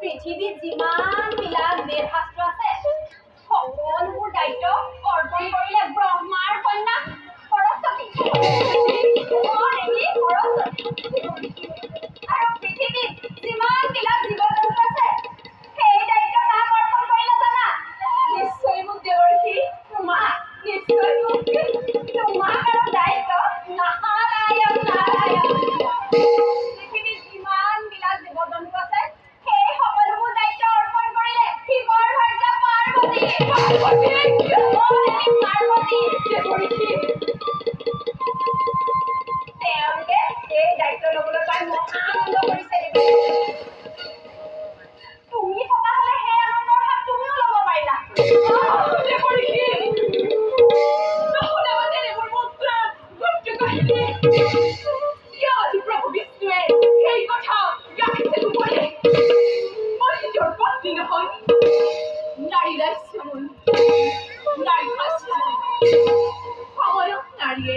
পৃথিৱীত যিমান বিলাক দেৱ শাস্ত্ৰ আছে সকলোবোৰ দায়িত্ব অৰ্পণ কৰিলে ব্ৰহ্মাৰ কন্যা সৰস্বতী। আৰু পৃথিৱীত যিমান বিলাক জীৱ জন্তু আছে সেই দায়িত্ব কাক অৰ্পণ কৰিলে জানা? নিশ্চয় মোক দেৱৰ্ষি তোমাক, নিশ্চয় মোক তোমাক। আৰু দায়িত্ব নাৰায়ণ নাৰায়ণ। পৃথিৱীত যিমান বিলাক জীৱ জন্তু আছে সেই সকলোবোৰ দায়িত্ব অৰ্পণ কৰিলে শিৱৰ ভাৰ্যা পাৰ্বতী। তেওঁলোকে এই দায়িত্ব লবলৈ পাই মহা আনন্দ কৰিছে। তুমি থকা হলে সেই আনন্দৰ ভাগ তুমিও লব পাৰিলা। প্ৰভু বিষ্ণুৱে সেই কথা ৰাখিছে গোপনে। মই নিজৰ পত্নী নহয়, নাৰী ৰাজ্যময়, নাৰী ভাস্যময়, সময়ক নাৰীয়ে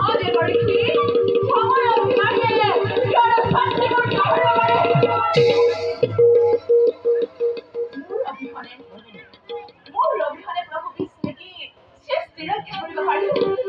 অদেৱৰ্ষি সময়ক নাৰীয়ে ইয়াৰ শান্তিবোৰ ধাৰণ কৰে। মোৰ অবিহনে প্ৰভু বিষ্ণুৱে কি সৃষ্টি ৰক্ষা কৰিব পাৰিব?